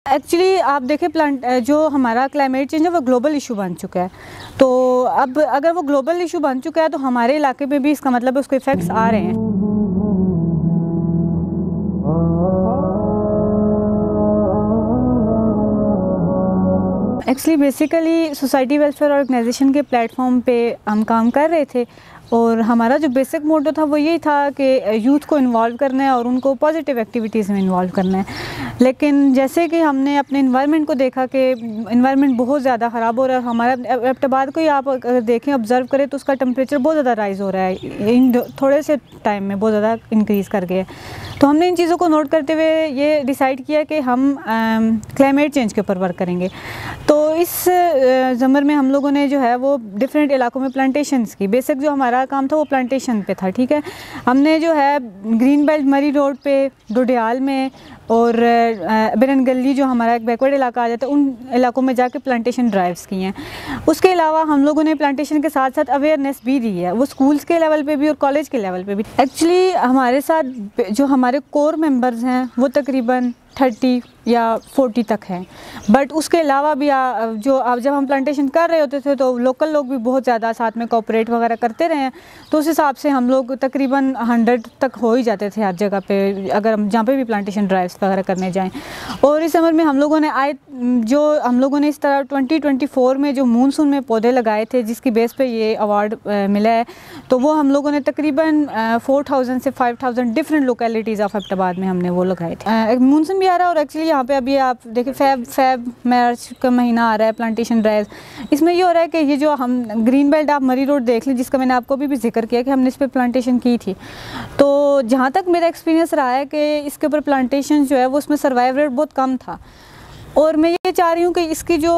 Actually आप देखें जो हमारा क्लाइमेट चेंज है वो ग्लोबल इशू बन चुका है। तो अब अगर वो ग्लोबल इशू बन चुका है तो हमारे इलाके में भी इसका मतलब उसके इफ़ेक्ट्स आ रहे हैं। Actually basically society welfare organisation के प्लेटफॉर्म पे हम काम कर रहे थे और हमारा जो बेसिक मोटो था वो यही था कि यूथ को इन्वॉल्व करना है और उनको पॉजिटिव एक्टिविटीज़ में इन्वॉल्व करना है। लेकिन जैसे कि हमने अपने इन्वायरमेंट को देखा कि इन्वायरमेंट बहुत ज़्यादा ख़राब हो रहा है। हमारा एबटाबाद को ही आप अगर देखें, ऑब्ज़र्व करें तो उसका टेम्परेचर बहुत ज़्यादा राइज़ हो रहा है इन थोड़े से टाइम में, बहुत ज़्यादा इंक्रीज़ कर गया। तो हमने इन चीज़ों को नोट करते हुए ये डिसाइड किया कि हम क्लाइमेट चेंज के ऊपर वर्क करेंगे। तो इस ज़मर में हम लोगों ने जो है वो डिफरेंट इलाकों में प्लांटेशंस की, बेसिक जो हमारा काम था वो प्लांटेशन पे था। ठीक है, हमने जो है ग्रीन बेल्ट मरी रोड पे, डोडियाल में और बिरन गली जो हमारा एक बैकवर्ड इलाका आ जाता है, उन इलाकों में जाके प्लांटेशन ड्राइव्स की हैं। उसके अलावा हम लोगों ने प्लांटेशन के साथ साथ अवेयरनेस भी दी है, वो स्कूल्स के लेवल पे भी और कॉलेज के लेवल पे भी। एक्चुअली हमारे साथ जो हमारे कोर मेंबर्स हैं वो तकरीबन 30 या 40 तक हैं, बट उसके अलावा भी जब हम प्लांटेशन कर रहे होते थे तो लोकल लोग भी बहुत ज़्यादा साथ में कोऑपरेट वगैरह करते रहे हैं। तो उस हिसाब से हम लोग तकरीबन 100 तक हो ही जाते थे हर जगह पे, अगर हम जहाँ पे भी प्लांटेशन ड्राइव्स वगैरह करने जाएं। और इस समर में हम लोगों ने इस तरह 2024 में जो मानसून में पौधे लगाए थे जिसकी बेस पे ये अवार्ड मिला है, तो वो हम लोगों ने तकरीबन 4000 से 5000 डिफरेंट लोकेलिटीज़ ऑफ एबटाबाद में हमने वो लगाए थे। मानसून भी आ रहा है और एक्चुअली यहाँ पे अभी आप देखिए फेब मार्च का महीना आ रहा है प्लांटेशन ड्राइव। इसमें ये हो रहा है कि ये जो हम ग्रीन बेल्ट आप मरी रोड देख लें, जिसका मैंने आपको भी जिक्र किया कि हमने इस पर प्लांटेशन की थी। तो जहाँ तक मेरा एक्सपीरियंस रहा है कि इसके ऊपर प्लांटेशन जो है वो उसमें सर्वाइव रेट बहुत कम था। और मैं ये चाह रही हूँ कि इसकी जो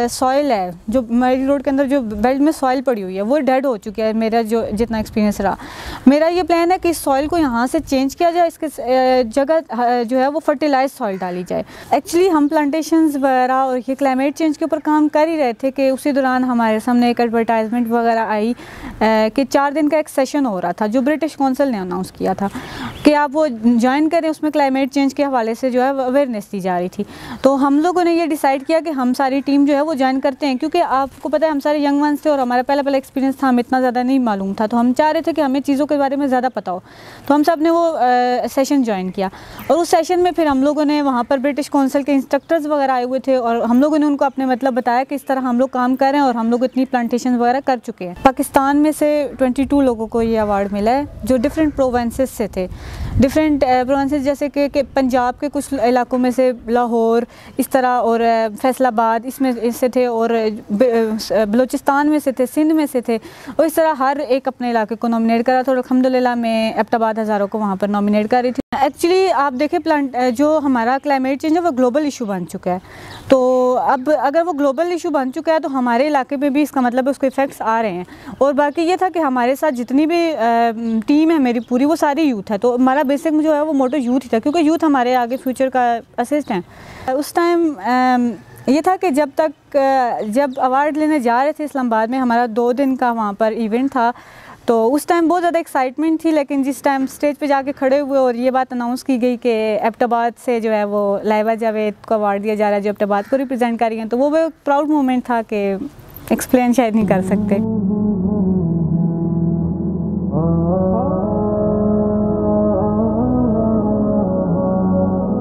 सॉइल है, जो मरी रोड के अंदर जो बेल्ट में सॉइल पड़ी हुई है वो डेड हो चुकी है। मेरा जो जितना एक्सपीरियंस रहा, मेरा ये प्लान है कि इस सॉइल को यहाँ से चेंज किया जाए, इसके जगह जो है वो फर्टिलाइज सॉइल डाली जाए। एक्चुअली हम प्लांटेशंस वगैरह और ये क्लाइमेट चेंज के ऊपर काम कर ही रहे थे कि उसी दौरान हमारे सामने एक एडवर्टाइजमेंट वगैरह आई कि 4 दिन का एक सेशन हो रहा था जो ब्रिटिश काउंसिल ने अनाउंस किया था कि आप वो ज्वाइन करें। उसमें क्लाइमेट चेंज के हवाले से जो है अवेयरनेस दी जा रही थी। तो हम लोगों ने ये डिसाइड किया कि हम सारी टीम जो है वो ज्वाइन करते हैं, क्योंकि आपको पता है हम सारे यंग वंस थे और हमारा पहला एक्सपीरियंस था, हमें इतना ज़्यादा नहीं मालूम था। तो हम चाह रहे थे कि हमें चीज़ों के बारे में ज़्यादा पता हो। तो हम सब ने वो सेशन ज्वाइन किया और उस सेशन में फिर हम लोगों ने वहाँ पर ब्रिटिश काउंसिल के इंस्ट्रक्टर्स वगैरह आए हुए थे और हम लोगों ने उनको अपने मतलब बताया कि इस तरह हम लोग काम कर रहे हैं और हम लोग इतनी प्लांटेशन वगैरह कर चुके हैं। पाकिस्तान में से 22 लोगों को ये अवार्ड मिला है जो डिफरेंट प्रोविंसेस से थे। डिफरेंट प्रोविंसेस जैसे कि पंजाब के कुछ इलाकों में से लाहौर इस तरह और फैसलाबाद इसमें से थे और बलूचिस्तान में से थे, सिंध में से थे और इस तरह हर एक अपने इलाके को नॉमिनेट करा था और अल्हम्दुलिल्लाह मैं एबटाबाद हज़ारों को वहाँ पर नॉमिनेट कर रही थी। एक्चुअली आप देखें जो हमारा क्लाइमेट चेंज है वो ग्लोबल इशू बन चुका है। तो अब अगर वो ग्लोबल इशू बन चुका है तो हमारे इलाके में भी इसका मतलब उसके इफ़ेक्ट्स आ रहे हैं। और बाकी ये था कि हमारे साथ जितनी भी टीम है मेरी पूरी, वो सारी यूथ है। तो हमारा बेसिक जो है वो मोटो यूथ ही था, क्योंकि यूथ हमारे आगे फ्यूचर का असिस्ट हैं। उस टाइम ये था कि जब अवार्ड लेने जा रहे थे इस्लामाबाद में, हमारा 2 दिन का वहाँ पर इवेंट था। तो उस टाइम बहुत ज़्यादा एक्साइटमेंट थी, लेकिन जिस टाइम स्टेज पे जाके खड़े हुए और ये बात अनाउंस की गई कि एबटाबाद से जो है वो लाइबा जावेद को अवार्ड दिया जा रहा है जो एबटाबाद को रिप्रेजेंट कर रही हैं, तो वो एक प्राउड मोमेंट था कि एक्सप्लेन शायद नहीं कर सकते।